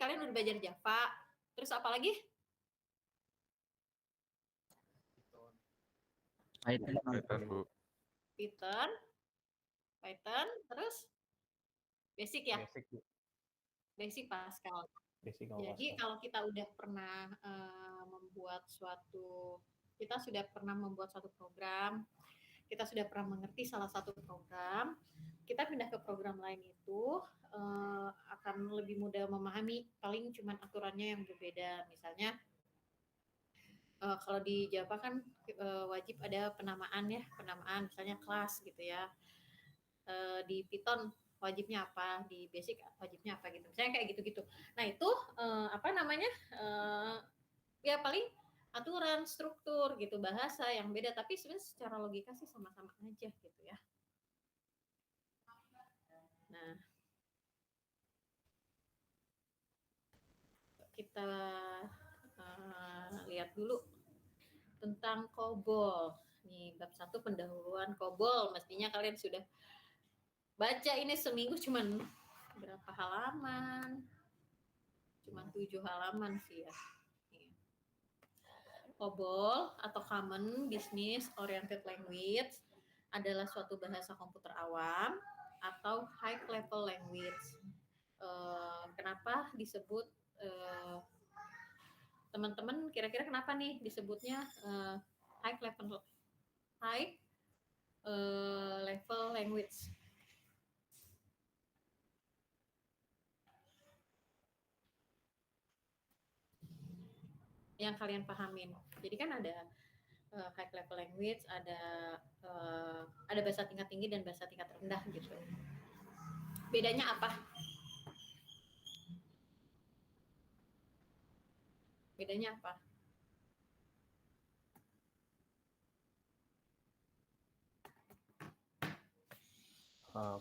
kalian udah belajar Java. Terus apa lagi? Python, Bu. Python, terus basic ya? Basic, Bu. Basic Pascal. Basic Jadi Pascal. kalau kita udah pernah kita sudah pernah membuat suatu program, kita sudah pernah mengerti salah satu program, kita pindah ke program lain itu akan lebih mudah memahami, paling cuma aturannya yang berbeda. Misalnya kalau di Java kan wajib ada penamaan ya, penamaan misalnya kelas gitu ya. Di Python wajibnya apa, di Basic wajibnya apa gitu. Misalnya kayak gitu-gitu. Nah itu ya paling aturan, struktur gitu, bahasa yang beda, tapi sebenarnya secara logika sih sama-sama aja gitu ya. Nah, kita lihat dulu tentang COBOL. Nih, bab 1 pendahuluan COBOL. Mestinya kalian sudah baca ini seminggu cuman berapa halaman? Cuman 7 halaman sih ya. COBOL atau Common Business Oriented Language adalah suatu bahasa komputer awam atau high level language. Kenapa disebut teman-teman kira-kira kenapa nih disebutnya high level language? Yang kalian pahamin. Jadi kan ada high level language, ada bahasa tingkat tinggi dan bahasa tingkat rendah gitu. Bedanya apa? Bedanya apa?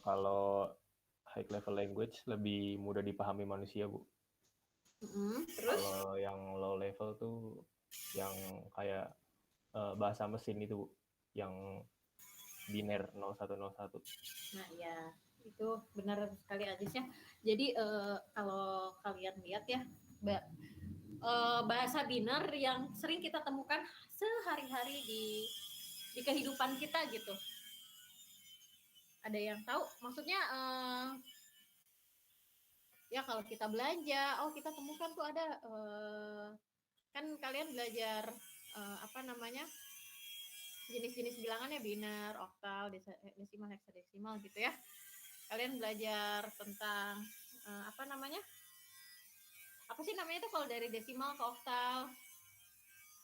Kalau high level language lebih mudah dipahami manusia, Bu. Terus? Kalau yang low level tuh yang kayak bahasa mesin itu, Bu, yang biner 0101. Nah ya, itu benar sekali Ajisnya. Jadi kalau kalian lihat ya, bahasa biner yang sering kita temukan sehari-hari di kehidupan kita gitu. Ada yang tahu? Maksudnya ya kalau kita belanja, kita temukan tuh ada kan kalian belajar jenis-jenis bilangannya biner, oktal, desimal, heksadesimal gitu ya. Kalian belajar tentang apa sih namanya itu kalau dari desimal ke oktal?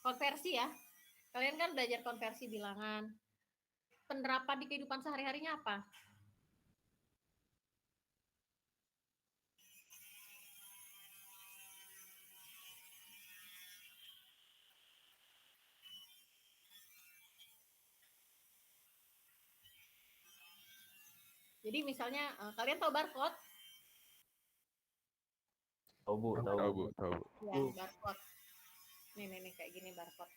Konversi ya. Kalian kan belajar konversi bilangan. Penerapan di kehidupan sehari-harinya apa? Jadi misalnya kalian tahu barcode? Tahu, Bu. Ya, barcode. Nih kayak gini barcode.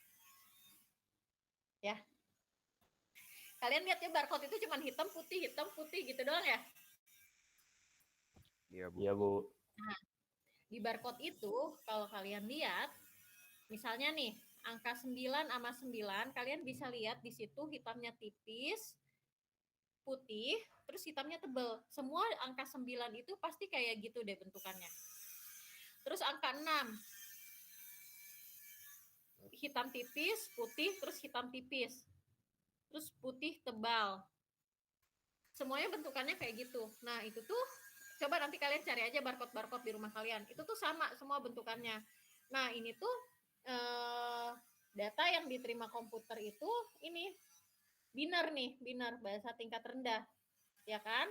Ya. Kalian lihat ya barcode itu cuma hitam putih gitu doang ya? Iya, Bu. Iya, Bu. Nah, di barcode itu kalau kalian lihat misalnya nih angka 9 sama 9, kalian bisa lihat di situ hitamnya tipis, putih, terus hitamnya tebal. Semua angka 9 itu pasti kayak gitu deh bentukannya. Terus angka 6 hitam tipis, putih, terus hitam tipis. Terus putih tebal. Semuanya bentukannya kayak gitu. Nah, itu tuh coba nanti kalian cari aja barcode-barcode di rumah kalian. Itu tuh sama semua bentukannya. Nah, ini tuh data yang diterima komputer itu ini biner bahasa tingkat rendah. Ya kan?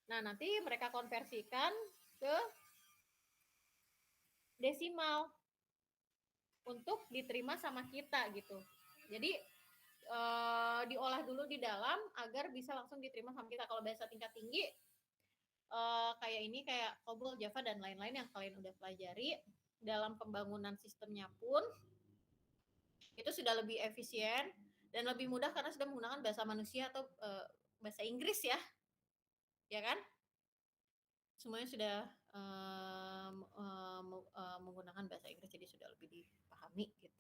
Nah, nanti mereka konversikan ke desimal untuk diterima sama kita gitu. Jadi diolah dulu di dalam agar bisa langsung diterima sama kita. Kalau bahasa tingkat tinggi kayak COBOL, Java dan lain-lain yang kalian udah pelajari, dalam pembangunan sistemnya pun itu sudah lebih efisien dan lebih mudah karena sudah menggunakan bahasa manusia atau bahasa Inggris ya kan? Semuanya sudah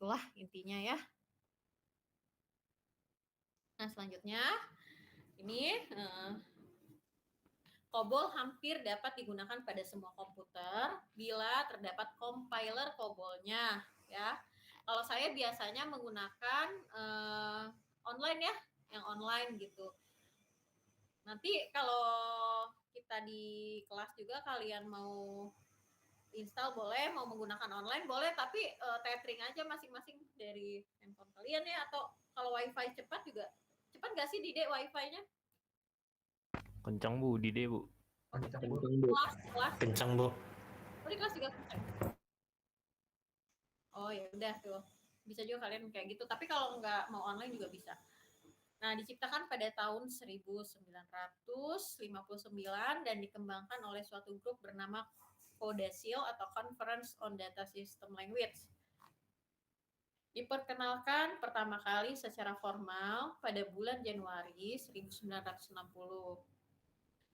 Itulah intinya ya. Nah, selanjutnya ini COBOL hampir dapat digunakan pada semua komputer bila terdapat compiler COBOL-nya ya. Kalau saya biasanya menggunakan online ya, yang online gitu. Nanti kalau kita di kelas juga kalian mau install boleh, mau menggunakan online boleh, tapi tethering aja masing-masing dari handphone kalian ya. Atau kalau wifi cepat juga, cepat nggak sih Dide wifi-nya? Kencang Bu, Dide Bu. Kencang Bu. Kelas. Kencang Bu. Oh, di kelas juga kencang. Oh ya udah tuh, bisa juga kalian kayak gitu. Tapi kalau nggak mau online juga bisa. Nah, diciptakan pada tahun 1959 dan dikembangkan oleh suatu grup bernama CODASIL atau Conference on Data System Language. Diperkenalkan pertama kali secara formal pada bulan Januari 1960.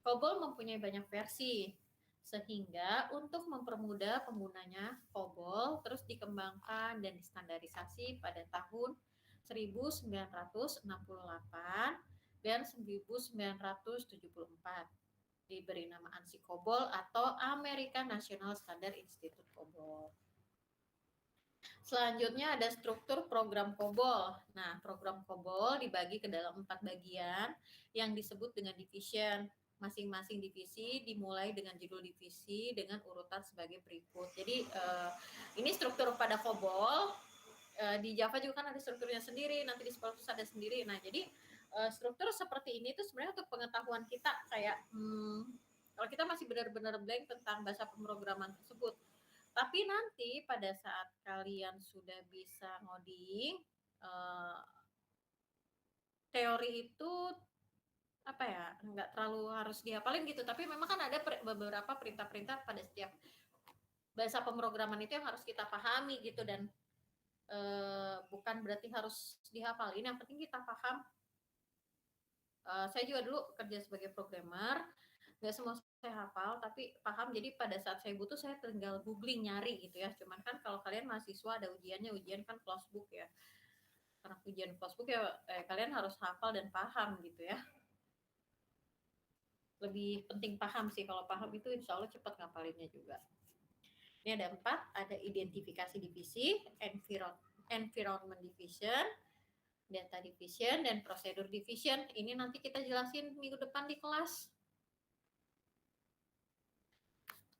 COBOL mempunyai banyak versi, sehingga untuk mempermudah penggunanya, COBOL terus dikembangkan dan distandarisasi pada tahun 1968 dan 1974. Diberi nama ANSI COBOL atau American National Standard Institute COBOL. Selanjutnya ada struktur program COBOL. Nah, program COBOL dibagi ke dalam 4 bagian yang disebut dengan division. Masing-masing divisi dimulai dengan judul divisi dengan urutan sebagai berikut. Jadi ini struktur pada COBOL. Di Java juga kan ada strukturnya sendiri, nanti di C++ ada sendiri. Nah, jadi struktur seperti ini tuh sebenarnya untuk pengetahuan kita kayak kalau kita masih benar-benar blank tentang bahasa pemrograman tersebut. Tapi nanti pada saat kalian sudah bisa ngoding, teori itu apa ya, nggak terlalu harus dihafalin gitu. Tapi memang kan ada beberapa perintah-perintah pada setiap bahasa pemrograman itu yang harus kita pahami gitu, dan bukan berarti harus dihafalin, yang penting kita paham. Saya juga dulu kerja sebagai programmer, nggak semua saya hafal tapi paham, jadi pada saat saya butuh saya tinggal googling nyari gitu ya. Cuman kan kalau kalian mahasiswa ada ujiannya, ujian kan closed book ya, karena ujian closed book ya kalian harus hafal dan paham gitu ya. Lebih penting paham sih, kalau paham itu insya Allah cepat ngapalinnya juga. Ini ada 4, ada identifikasi divisi, environment division, data division, dan prosedur division. Ini nanti kita jelasin minggu depan di kelas.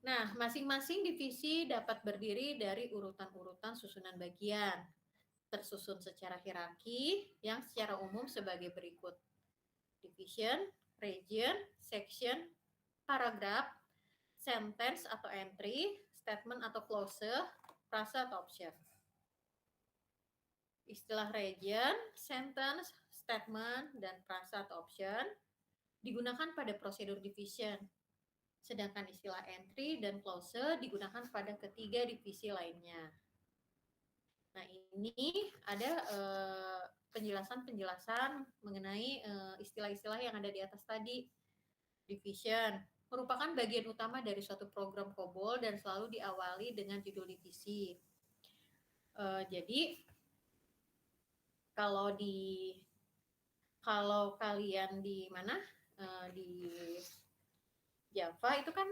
Nah, masing-masing divisi dapat berdiri dari urutan-urutan susunan bagian, tersusun secara hierarki yang secara umum sebagai berikut. Division, region, section, paragraph, sentence atau entry, statement atau clause, frasa atau option. Istilah region, sentence, statement, dan frasa atau option digunakan pada prosedur division. Sedangkan istilah entry dan clause digunakan pada ketiga divisi lainnya. Nah, ini ada penjelasan-penjelasan mengenai istilah-istilah yang ada di atas tadi. Division merupakan bagian utama dari suatu program COBOL dan selalu diawali dengan judul divisi. Jadi kalau kalian di mana di Java itu kan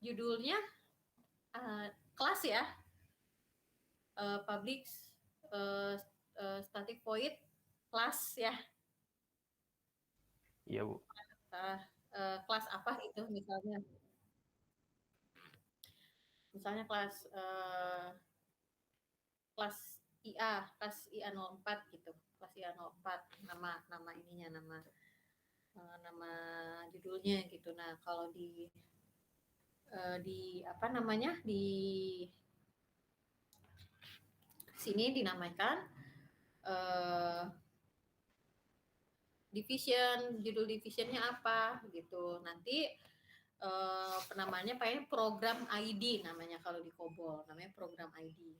judulnya kelas ya, public static void class ya. Iya Bu. Kelas apa itu misalnya kelas IA, kelas IA04 gitu, kelas IA04, nama ininya, nama judulnya gitu. Nah, kalau di apa namanya, di sini dinamakan division, judul divisionnya apa gitu. Nanti penamanya pakai program ID namanya, kalau di COBOL namanya program ID.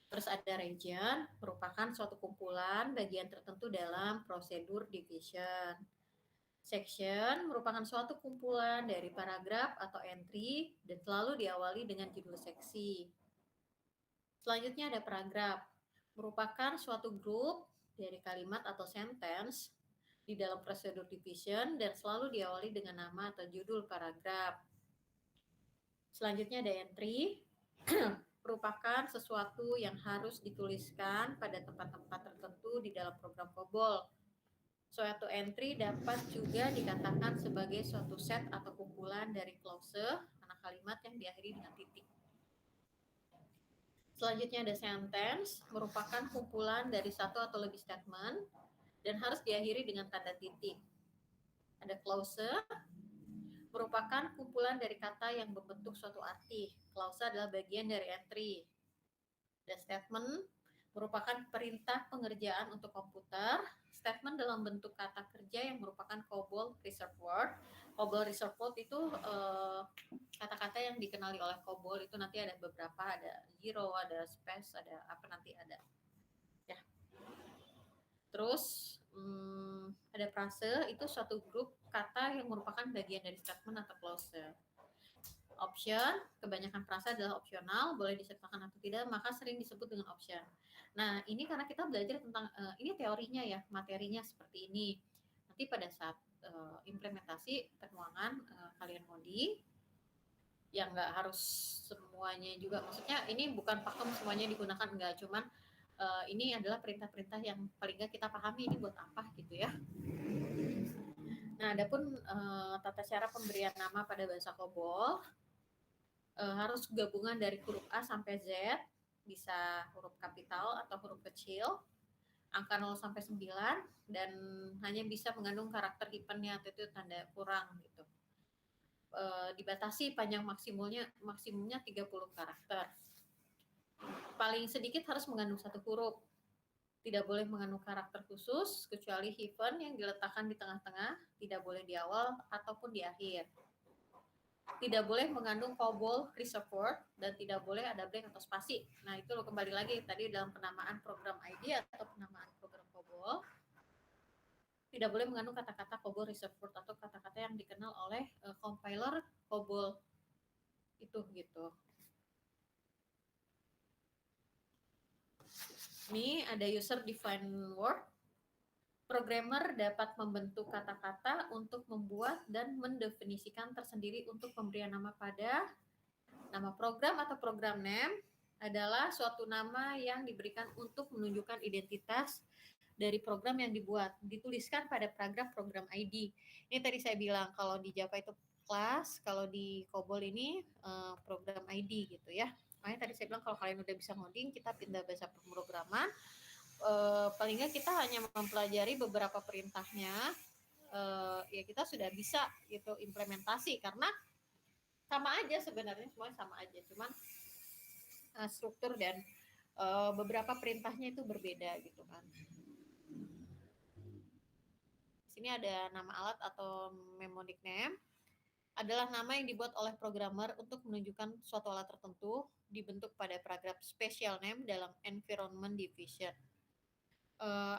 Terus ada region, merupakan suatu kumpulan bagian tertentu dalam prosedur division. Section merupakan suatu kumpulan dari paragraf atau entry dan selalu diawali dengan judul seksi. Selanjutnya ada paragraf, merupakan suatu grup dari kalimat atau sentence di dalam prosedur division dan selalu diawali dengan nama atau judul paragraf. Selanjutnya ada entry, merupakan sesuatu yang harus dituliskan pada tempat-tempat tertentu di dalam program COBOL. Suatu entry dapat juga dikatakan sebagai suatu set atau kumpulan dari klase, anak kalimat yang diakhiri dengan titik. Selanjutnya ada sentence, merupakan kumpulan dari satu atau lebih statement dan harus diakhiri dengan tanda titik. Ada clause, merupakan kumpulan dari kata yang berbentuk suatu arti. Clause adalah bagian dari entry. Ada statement, merupakan perintah pengerjaan untuk komputer. Statement dalam bentuk kata kerja yang merupakan COBOL reserved word. COBOL reserved word itu kata-kata yang dikenali oleh COBOL itu nanti ada beberapa, ada zero, ada space, ada apa nanti ada. Ya. Terus ada frase, itu suatu grup kata yang merupakan bagian dari statement atau clause. Option, kebanyakan frase adalah opsional, boleh disertakan atau tidak, maka sering disebut dengan option. Nah, ini karena kita belajar tentang, ini teorinya ya, materinya seperti ini. Nanti pada saat implementasi penuangan kalian modi, yang nggak harus semuanya juga, maksudnya ini bukan pakem semuanya digunakan, enggak, cuman ini adalah perintah-perintah yang paling nggak kita pahami ini buat apa gitu ya. Nah, adapun tata cara pemberian nama pada bahasa COBOL harus gabungan dari huruf A sampai Z, bisa huruf kapital atau huruf kecil, angka 0 sampai 9, dan hanya bisa mengandung karakter hyphennya atau itu tanda kurang gitu. Dibatasi panjang maksimumnya 30 karakter. Paling sedikit harus mengandung satu huruf. Tidak boleh mengandung karakter khusus kecuali hyphen yang diletakkan di tengah-tengah, tidak boleh di awal ataupun di akhir. Tidak boleh mengandung COBOL reserved word dan tidak boleh ada blank atau spasi. Nah, itu lo kembali lagi tadi dalam penamaan program ID atau penamaan program COBOL. Tidak boleh mengandung kata-kata COBOL reserved word atau kata-kata yang dikenal oleh compiler COBOL itu gitu. Ini ada user defined word. Programmer dapat membentuk kata-kata untuk membuat dan mendefinisikan tersendiri untuk pemberian nama pada nama program atau program name adalah suatu nama yang diberikan untuk menunjukkan identitas dari program yang dibuat, dituliskan pada paragraf program ID. Ini tadi saya bilang kalau di Java itu class, kalau di COBOL ini program ID gitu ya. Makanya tadi saya bilang kalau kalian udah bisa ngoding, kita pindah bahasa pemrograman. Paling nggak kita hanya mempelajari beberapa perintahnya, ya kita sudah bisa gitu implementasi, karena sama aja sebenarnya, semuanya sama aja, cuman struktur dan beberapa perintahnya itu berbeda gitu kan. Di sini ada nama alat atau mnemonic name, adalah nama yang dibuat oleh programmer untuk menunjukkan suatu alat tertentu, dibentuk pada paragraf special name dalam environment division.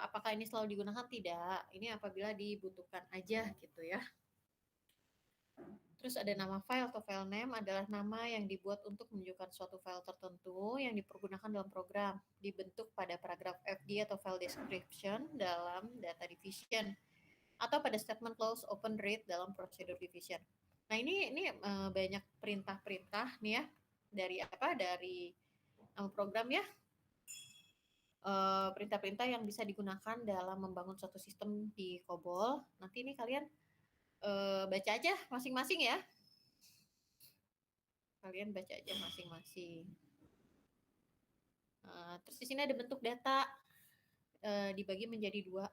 Apakah ini selalu digunakan? Tidak. Ini apabila dibutuhkan aja gitu ya. Terus ada nama file atau file name adalah nama yang dibuat untuk menunjukkan suatu file tertentu yang dipergunakan dalam program, dibentuk pada paragraf FD atau file description dalam data division, atau pada statement close open read dalam procedure division. Nah, ini banyak perintah-perintah nih ya, dari nama program ya. Perintah-perintah yang bisa digunakan dalam membangun suatu sistem di COBOL. Nanti ini kalian baca aja masing-masing ya. Kalian baca aja masing-masing. Terus di sini ada bentuk data, dibagi menjadi dua.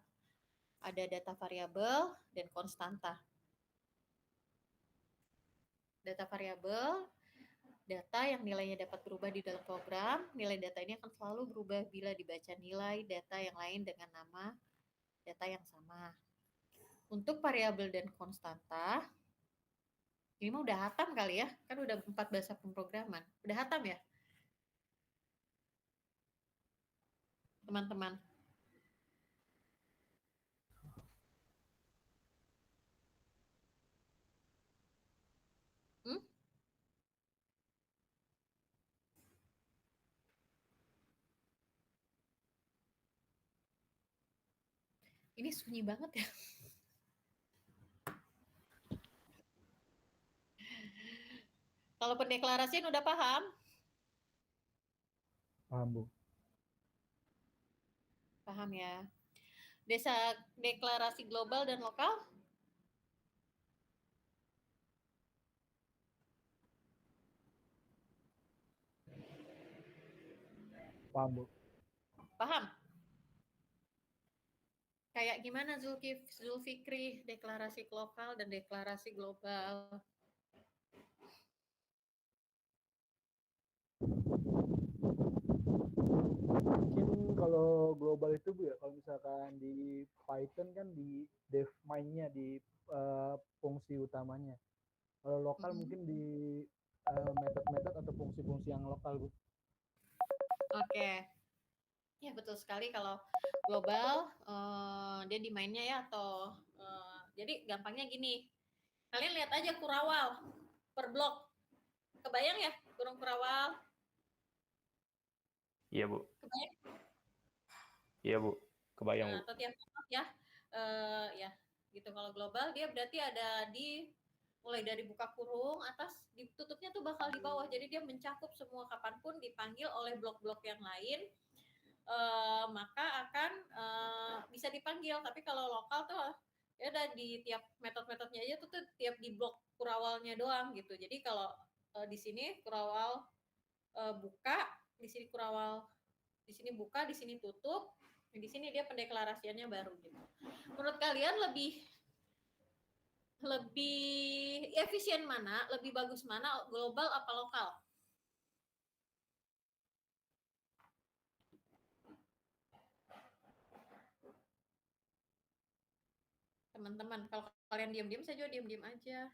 Ada data variabel dan konstanta. Data variabel, data yang nilainya dapat berubah di dalam program. Nilai data ini akan selalu berubah bila dibaca nilai data yang lain dengan nama data yang sama. Untuk variabel dan konstanta, ini mah udah hatam kali ya, kan udah 4 bahasa pemrograman. Udah hatam ya, teman-teman? Ini sunyi banget ya. Kalau pendeklarasian udah paham? Paham, Bu. Paham ya. Deklarasi global dan lokal? Paham, Bu. Paham? Kayak gimana Zulfikri, deklarasi lokal dan deklarasi global? Mungkin kalau global itu, Bu, ya, kalau misalkan di Python kan di dev main-nya, di fungsi utamanya. Kalau lokal mungkin di metode-metode atau fungsi-fungsi yang lokal, Bu. Oke. Ya betul sekali, kalau global dia di mainnya ya, atau jadi gampangnya gini. Kalian lihat aja kurawal per blok. Kebayang ya burung kurawal? Iya, Bu. Kebayang? Iya, Bu. Kebayang, Bu. Atau tiap blok ya. Ya, gitu. Kalau global dia berarti ada di mulai dari buka kurung atas, ditutupnya tuh bakal di bawah. Jadi dia mencakup semua, kapanpun dipanggil oleh blok-blok yang lain, maka akan bisa dipanggil. Tapi kalau lokal tuh ya udah di tiap metode-metodenya aja tuh tiap di blok kurawalnya doang gitu. Jadi kalau di sini kurawal buka, di sini kurawal, di sini buka, di sini tutup, di sini dia pendeklarasiannya baru gitu. Menurut kalian lebih efisien mana, lebih bagus mana, global apa lokal? Teman-teman, kalau kalian diam-diam, saya juga diam-diam aja.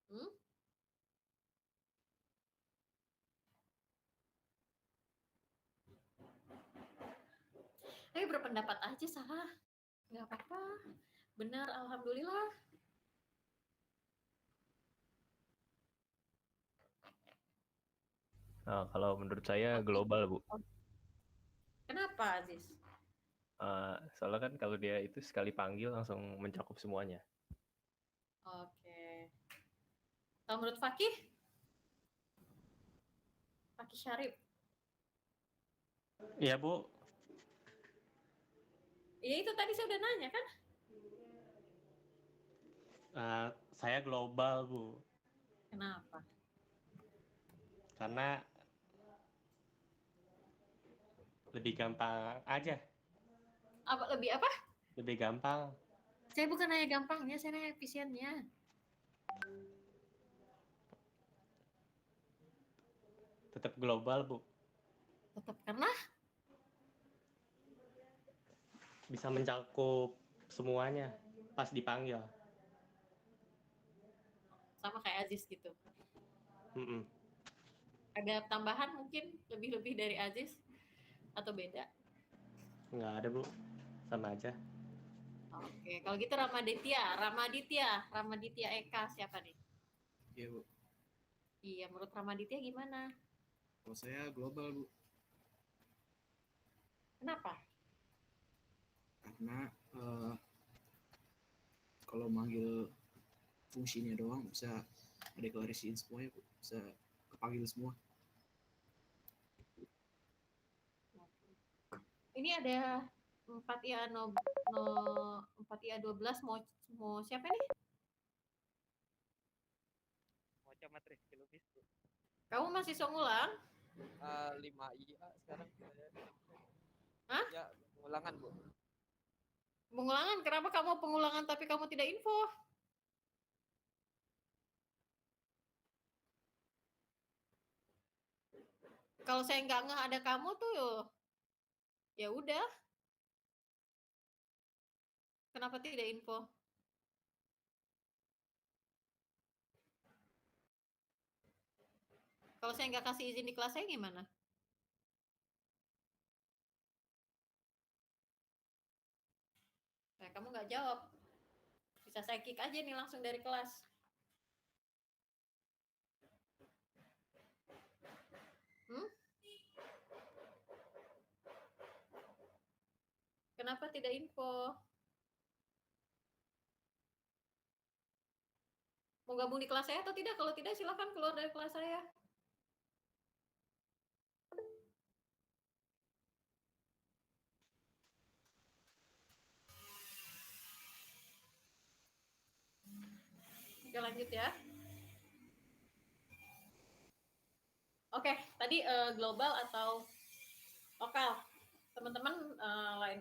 Hmm? Tapi berpendapat aja, salah. Nggak apa-apa. Benar, alhamdulillah. Nah, kalau menurut saya global, Bu. Kenapa, Aziz? Soalnya kan kalau dia itu sekali panggil langsung mencakup semuanya. Oke. Kalau menurut Fakih? Fakih Syarif? Iya, Bu. Ya itu tadi saya udah nanya kan? Saya global, Bu. Kenapa? Karena lebih gampang aja. Lebih apa? Lebih gampang. Saya bukan nanya gampangnya, saya nanya efisiennya. Tetap global, Bu. Tetap karena Bisa mencakup semuanya pas dipanggil. sama kayak Aziz gitu. Mm-mm. Ada tambahan mungkin lebih-lebih dari Aziz atau beda? Nggak ada, Bu. Sama aja. Oke, kalau gitu Ramaditya Eka siapa nih? Iya, Bu. Iya, menurut Ramaditya gimana? Kalau saya global, Bu. Kenapa? Karena kalau manggil fungsinya doang bisa deklarasiin semuanya, Bu. Bisa kepanggil semua. Ini ada 4IA 12 mau siapa nih? Mau camat Rizky Lubis, Bu. Kamu masih ngulang? 5IA sekarang. Hah? Ya, pengulangan, Bu. Pengulangan? Kenapa kamu pengulangan tapi kamu tidak info? Kalau saya nggak ngeh ada kamu tuh, ya udah. Kenapa tidak info? Kalau saya nggak kasih izin di kelas saya gimana? Nah, kamu nggak jawab. Bisa saya kick aja nih langsung dari kelas. Kenapa tidak info? Mau gabung di kelas saya atau tidak? Kalau tidak silakan keluar dari kelas saya. Oke, lanjut ya. Oke, tadi global atau lokal. Teman-teman lain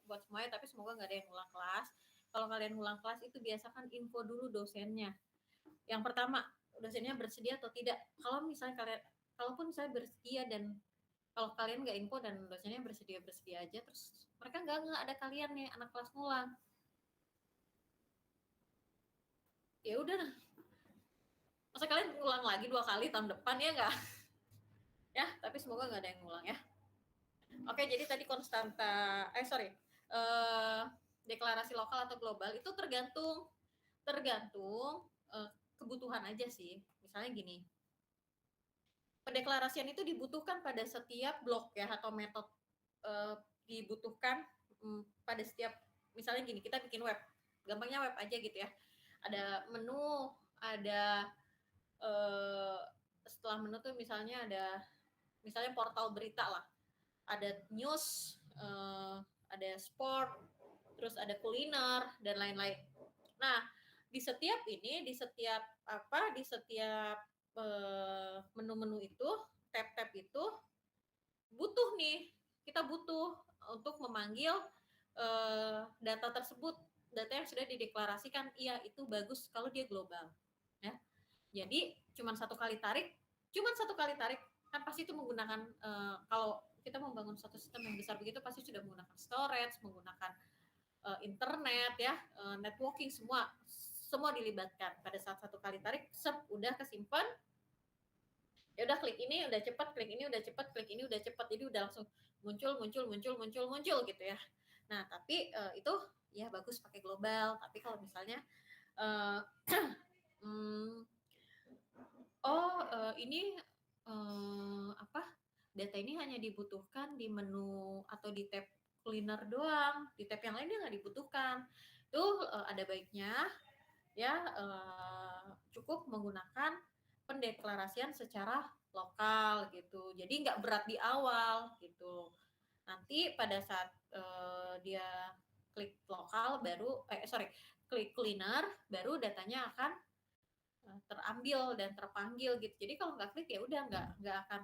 buat semuanya, tapi semoga nggak ada yang ulang kelas. Kalau kalian ulang kelas itu biasakan info dulu dosennya. Yang pertama, dosennya bersedia atau tidak. Kalau misalnya kalian, kalaupun saya bersedia dan kalau kalian nggak info dan dosennya bersedia aja, terus mereka nggak ada kalian nih anak kelas ngulang. Ya udah, masa kalian ngulang lagi 2 kali tahun depan ya nggak? Ya, tapi semoga nggak ada yang ngulang ya. Oke, jadi tadi konstanta, deklarasi lokal atau global itu tergantung kebutuhan aja sih. Misalnya gini, pendeklarasian itu dibutuhkan pada setiap blok ya atau metode dibutuhkan pada setiap, misalnya gini, kita bikin web, gampangnya web aja gitu ya. Ada menu, ada setelah menu tuh misalnya ada portal berita lah, ada news, ada sport, terus ada kuliner dan lain-lain. Nah, di setiap menu-menu itu, tab-tab itu kita butuh untuk memanggil data tersebut, data yang sudah dideklarasikan. Iya, itu bagus kalau dia global ya. Jadi cuma satu kali tarik kan pasti itu menggunakan kalau kita membangun suatu sistem yang besar begitu pasti sudah menggunakan storage, menggunakan internet ya, networking, semua dilibatkan. Pada saat satu kali tarik, udah kesimpan, ya udah klik ini udah cepat, klik ini udah cepat, klik ini udah cepat, jadi udah langsung muncul gitu ya. Nah tapi itu ya bagus pakai global. Tapi kalau misalnya ini data ini hanya dibutuhkan di menu atau di tab kuliner doang, di tab yang lain dia nggak dibutuhkan, itu ada baiknya ya cukup menggunakan pendeklarasian secara lokal gitu. Jadi nggak berat di awal gitu. Nanti pada saat dia klik lokal baru klik kuliner, baru datanya akan terambil dan terpanggil gitu. Jadi kalau nggak klik ya udah nggak akan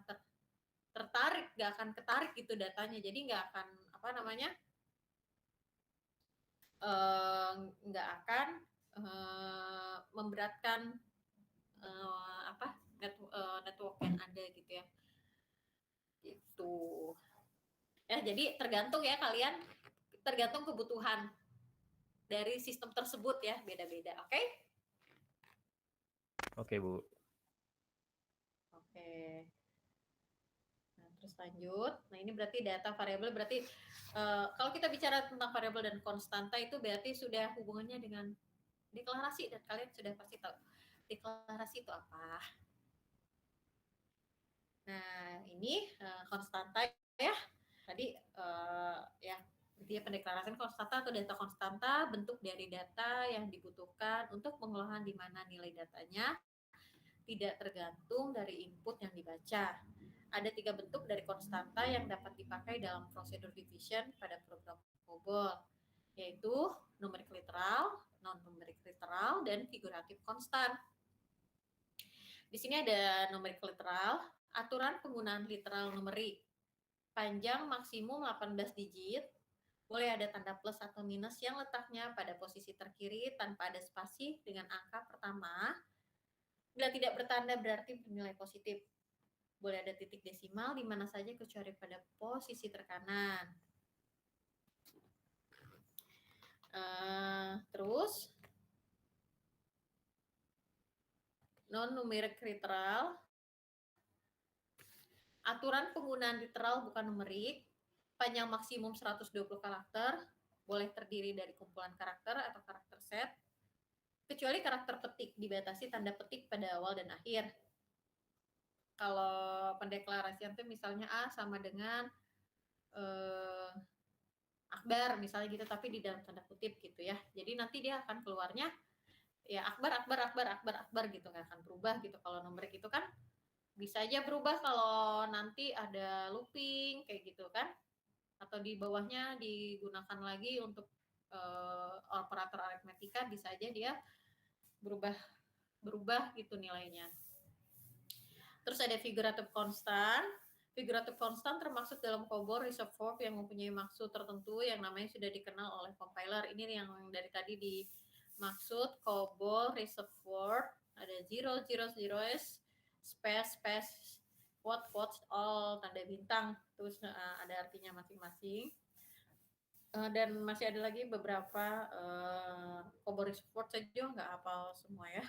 tertarik, nggak akan ketarik gitu datanya. Jadi nggak akan nggak akan memberatkan network yang ada gitu ya. Gitu. Ya, jadi tergantung ya kalian, tergantung kebutuhan dari sistem tersebut ya, beda-beda. Oke? Oke, Bu. Oke. Nah, terus lanjut. Nah, ini berarti data variabel, berarti kalau kita bicara tentang variabel dan konstanta itu berarti sudah hubungannya dengan deklarasi, dan kalian sudah pasti tahu deklarasi itu apa. Nah, ini konstanta ya. Tadi ya, dia pendeklarasian konstanta atau data konstanta, bentuk dari data yang dibutuhkan untuk pengolahan di mana nilai datanya tidak tergantung dari input yang dibaca. Ada 3 bentuk dari konstanta yang dapat dipakai dalam prosedur division pada program COBOL, yaitu numerik literal, non-numerik literal, dan figuratif konstan. Di sini ada numerik literal, aturan penggunaan literal numerik, panjang maksimum 18 digit, boleh ada tanda plus atau minus yang letaknya pada posisi terkiri tanpa ada spasi dengan angka pertama. Bila tidak bertanda berarti bernilai positif. Boleh ada titik desimal di mana saja kecuali pada posisi terkanan. Terus non-numerik literal, aturan penggunaan literal bukan numerik, panjang maksimum 120 karakter, boleh terdiri dari kumpulan karakter atau karakter set, kecuali karakter petik, dibatasi tanda petik pada awal dan akhir. Kalau pendeklarasian itu misalnya A sama dengan Akbar misalnya gitu, tapi di dalam tanda kutip gitu ya. Jadi nanti dia akan keluarnya ya Akbar gitu, nggak akan berubah gitu. Kalau numerik itu kan bisa aja berubah kalau nanti ada looping kayak gitu kan, atau di bawahnya digunakan lagi untuk operator aritmetika, bisa aja dia berubah gitu nilainya. Terus ada figurative constant. Figurative constant termasuk dalam COBOL reserve verb yang mempunyai maksud tertentu yang namanya sudah dikenal oleh compiler. Ini yang dari tadi dimaksud COBOL reserve verb. Ada 000s, space, quote, all, tanda bintang. Terus ada artinya masing-masing. Dan masih ada lagi beberapa COBOL reserve verb, saya juga nggak hafal semua ya.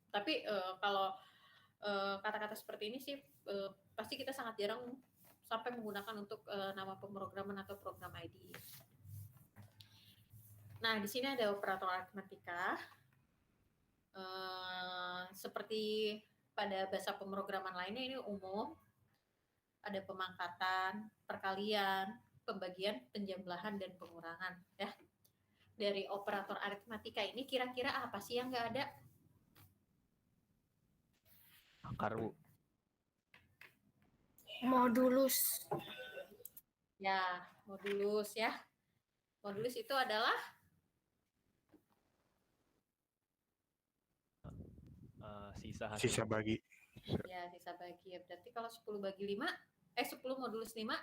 Tapi kalau kata-kata seperti ini sih pasti kita sangat jarang sampai menggunakan untuk nama pemrograman atau program ID. Nah, di sini ada operator aritmetika. Seperti pada bahasa pemrograman lainnya ini umum. Ada pemangkatan, perkalian, pembagian, penjumlahan, dan pengurangan. Ya. Dari operator aritmetika ini kira-kira apa sih yang nggak ada? Akar, Bu. Modulus. Ya, modulus ya. Modulus itu adalah Sisa bagi. ya sisa bagi. Ya, berarti kalau 10 bagi 5, 10 modulus 5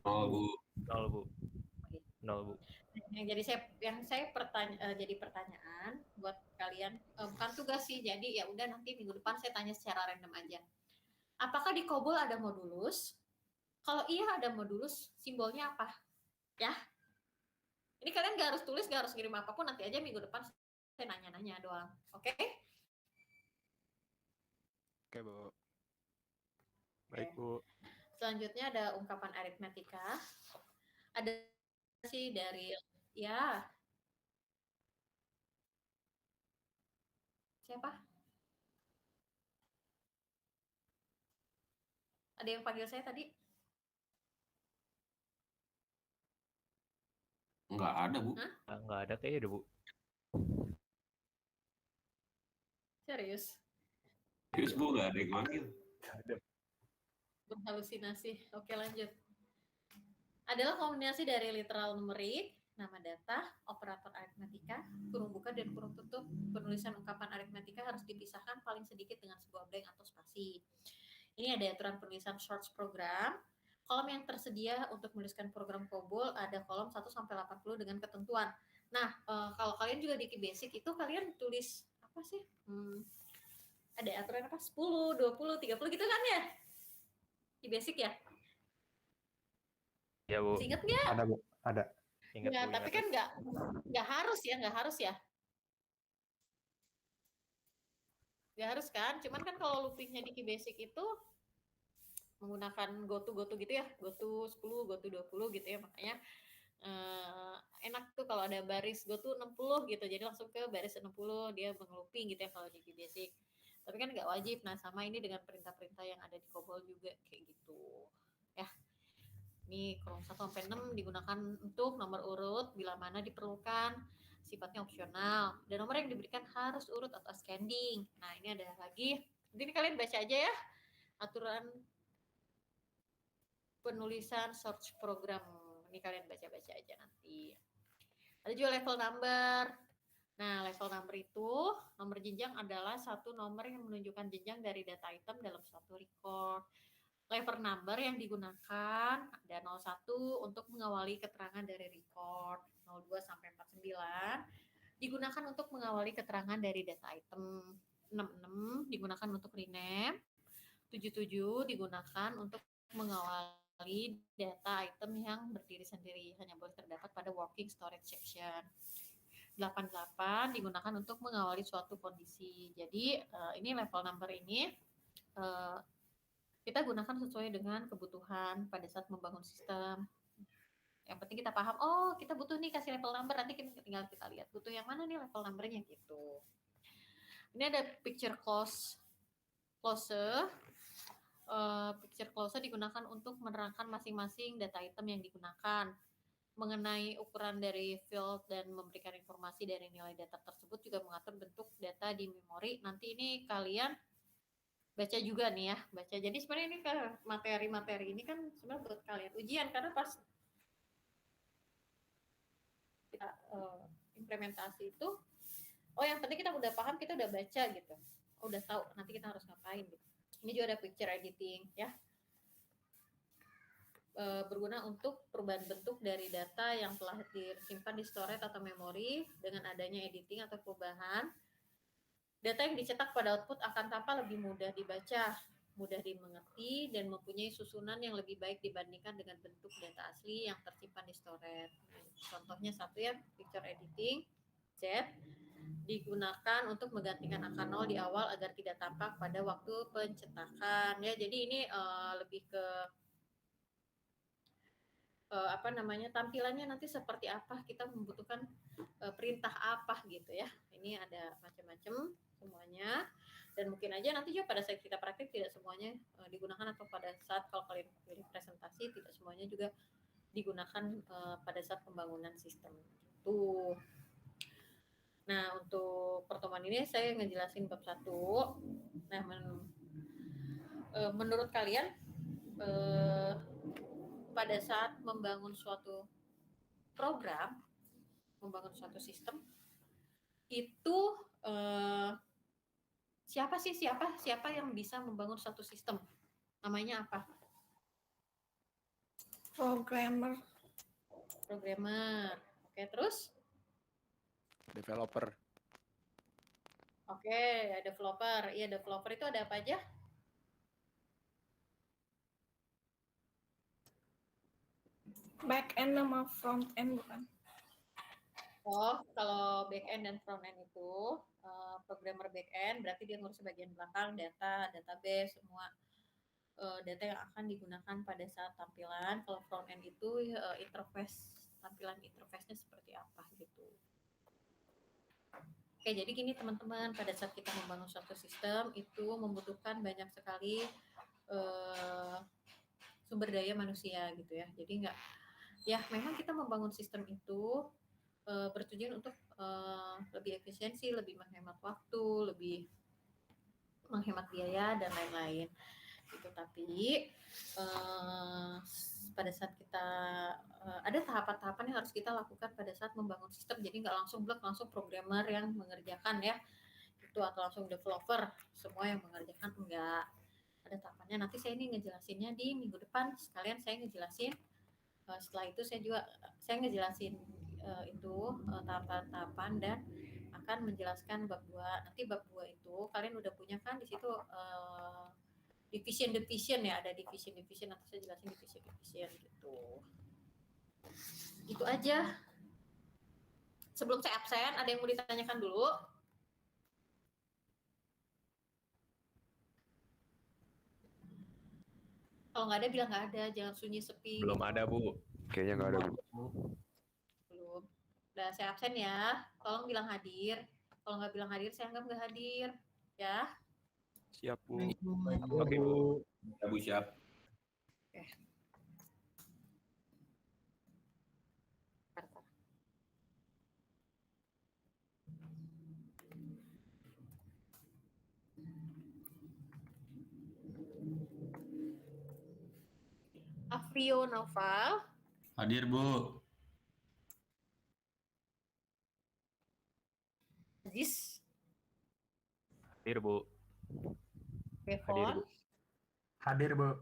Oh, Bu. 0, Bu. 0, Bu. yang saya jadi pertanyaan buat kalian, bukan tugas sih, jadi ya udah nanti minggu depan saya tanya secara random aja. Apakah di COBOL ada modulus? Kalau iya ada modulus, simbolnya apa? Ya. Ini kalian gak harus tulis, gak harus kirim apapun, nanti aja minggu depan saya nanya-nanya doang. Oke? Oke, Bu. Baik, Bu. Selanjutnya ada ungkapan aritmetika. Ada sih dari ya. Siapa? Ada yang panggil saya tadi? Nggak ada, Bu. Hah? Nggak ada kayaknya deh, Bu. Serius? Terus, Bu, nggak ada yang manggil. Berhalusinasi. Oke, lanjut. Adalah kombinasi dari literal numerik, nama data, operator aritmetika, kurung buka dan kurung tutup. Penulisan ungkapan aritmetika harus dipisahkan paling sedikit dengan sebuah blank atau spasi. Ini ada aturan penulisan shorts program. Kolom yang tersedia untuk menuliskan program COBOL ada kolom 1 sampai 80 dengan ketentuan. Nah, kalau kalian juga di Basic itu kalian tulis apa sih? Ada aturan apa? 10, 20, 30 gitu kan ya? Di Basic ya? Ya, Bu. Ingat nggak? Ada, Bu. Ada. Ingat, Ya, Bu, tapi ingat. kan nggak harus ya. Nggak harus kan? Cuman kan kalau loopingnya di Basic itu menggunakan goto gitu ya, goto 10, goto 20 gitu ya, makanya enak tuh kalau ada baris goto 60 gitu, jadi langsung ke baris 60 dia mengelooping gitu ya kalau di Basic. Tapi kan nggak wajib. Nah, sama ini dengan perintah-perintah yang ada di COBOL juga kayak gitu ya. Ini kolom 1 sampai 6 digunakan untuk nomor urut bila mana diperlukan, sifatnya opsional, dan nomor yang diberikan harus urut atau ascending. Nah, ini ada lagi, ini kalian baca aja ya, aturan penulisan search program. Ini kalian baca-baca aja nanti. Ada juga level number. Nah, level number itu, nomor jenjang adalah satu nomor yang menunjukkan jenjang dari data item dalam suatu record. Level number yang digunakan ada 01 untuk mengawali keterangan dari record, 02 sampai 49 digunakan untuk mengawali keterangan dari data item, 66 digunakan untuk rename, 77 digunakan untuk mengawali data item yang berdiri sendiri, hanya boleh terdapat pada working storage section. 88 digunakan untuk mengawali suatu kondisi. Jadi ini level number ini kita gunakan sesuai dengan kebutuhan pada saat membangun sistem. Yang penting kita paham, oh kita butuh nih kasih level number, nanti tinggal kita lihat butuh yang mana nih level numbernya gitu. Ini ada picture close. picture closer digunakan untuk menerangkan masing-masing data item yang digunakan. Mengenai ukuran dari field dan memberikan informasi dari nilai data tersebut juga mengatur bentuk data di memori. Nanti ini kalian baca juga nih ya, baca. Jadi sebenarnya ini ke materi-materi ini kan sebenarnya buat kalian ujian, karena pas kita implementasi itu, oh yang penting kita udah paham, kita udah baca gitu, udah tahu nanti kita harus ngapain gitu. Ini juga ada picture editing ya, berguna untuk perubahan bentuk dari data yang telah disimpan di storage atau memori. Dengan adanya editing atau perubahan, data yang dicetak pada output akan tampak lebih mudah dibaca, mudah dimengerti, dan mempunyai susunan yang lebih baik dibandingkan dengan bentuk data asli yang tersimpan di storage. Contohnya satu ya, picture editing, Z, digunakan untuk menggantikan angka 0 di awal agar tidak tampak pada waktu pencetakan. Ya, jadi ini lebih ke tampilannya nanti seperti apa, kita membutuhkan perintah apa gitu ya. Ini ada macam-macam semuanya, dan mungkin aja nanti juga pada saat kita praktik tidak semuanya digunakan, atau pada saat kalau kalian pilih presentasi tidak semuanya juga digunakan pada saat pembangunan sistem itu. Nah, untuk pertemuan ini saya ngejelasin bab 1. Nah, menurut kalian pada saat membangun suatu program, membangun suatu sistem itu siapa yang bisa membangun suatu sistem? Namanya apa? Programmer. Oke, terus? Developer. Oke, developer. Iya, developer itu ada apa aja? Back end sama front end bukan? Oh, kalau back end dan front end itu programmer back end berarti dia ngurus bagian belakang, data, database, semua data yang akan digunakan pada saat tampilan. Kalau front end itu interface, tampilan interface-nya seperti apa gitu. Oke, jadi gini teman-teman, pada saat kita membangun suatu sistem itu membutuhkan banyak sekali sumber daya manusia gitu ya. Jadi memang kita membangun sistem itu bertujuan untuk lebih efisiensi, lebih menghemat waktu, lebih menghemat biaya dan lain-lain gitu. Tapi pada saat kita ada tahapan-tahapan yang harus kita lakukan pada saat membangun sistem. Jadi nggak langsung programmer yang mengerjakan ya itu, atau langsung developer semua yang mengerjakan, enggak. Ada tahapannya, nanti saya ini ngejelasinnya di minggu depan. Sekalian saya ngejelasin setelah itu saya ngejelasin itu tahapan-tahapan dan akan menjelaskan bab 2. Nanti bab 2 itu kalian udah punya kan di situ division ya, ada division, nanti saya jelasin division gitu. Itu aja. Sebelum saya absen, ada yang mau ditanyakan dulu? Kalau nggak ada bilang nggak ada, jangan sunyi sepi. Belum ada, Bu. Kayaknya nggak ada, Bu. Belum. Udah saya absen ya. Tolong bilang hadir. Kalau nggak bilang hadir, saya anggap nggak hadir. Ya. Siap, Bu. Oke, Bu. Ya, Bu, siap. Oke. Afrio Noval. Hadir, Bu. Aziz. Hadir, Bu. Devon. Hadir, Bu.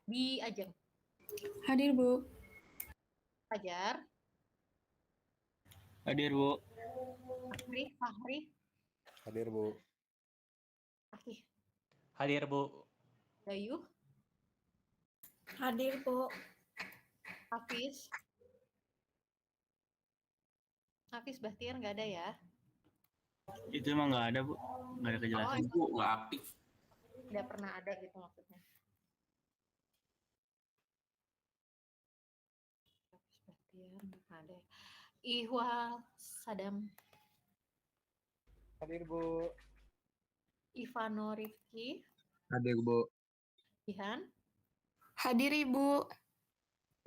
Di Ajeng. Hadir, Bu. Fajar. Hadir, Bu. Fahri. Hadir, Bu. Akih. Hadir, Bu. Dayu. Hadir, Bu. Hafiz Bahtiar nggak ada ya? Itu emang nggak ada, Bu. Nggak ada kejelasan. Bu, nggak aktif. Nggak pernah ada gitu maksudnya. Hafiz Bahtiar nggak ada. Ihwal Sadam. Hadir, Bu. Ivano Rifki. Hadir, Bu. Jihan, Hadir Ibu.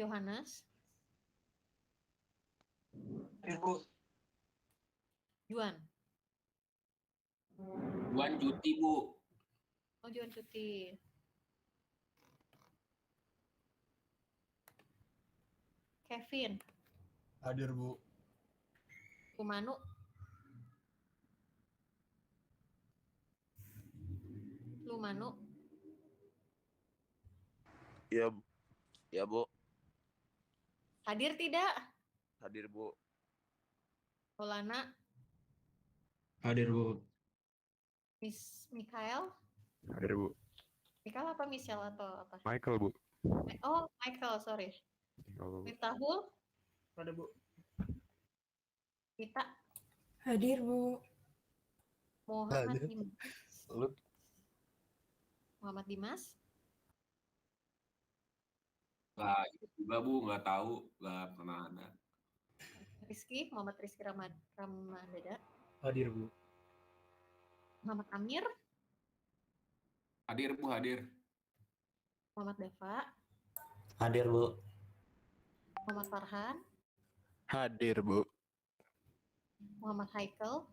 Yohanes, Hadir Bu. Juan. Juan cuti Bu. Oh, Juan cuti. Kevin, Hadir Bu. Umanu, Lumanu, Iya, ya Bu. hadir tidak? Hadir Bu. Olana, Hadir Bu. Miss Mikael, Hadir Bu. Mikael apa Michelle atau apa? Michael Bu. Oh, Michael, sorry. Kalau Miftahul, Ada Bu. Mita, Hadir Bu. Muhammad Hadir. Dimas, Lu Muhammad Dimas, Nggak ikut juga Bu, nggak tahu, nggak pernah ada. Rizky, Muhammad Rizky Ramadada, Hadir Bu. Muhammad Amir, Hadir Bu, hadir. Muhammad Dava, Hadir Bu. Muhammad Farhan, hadir Bu. Muhammad Haikal,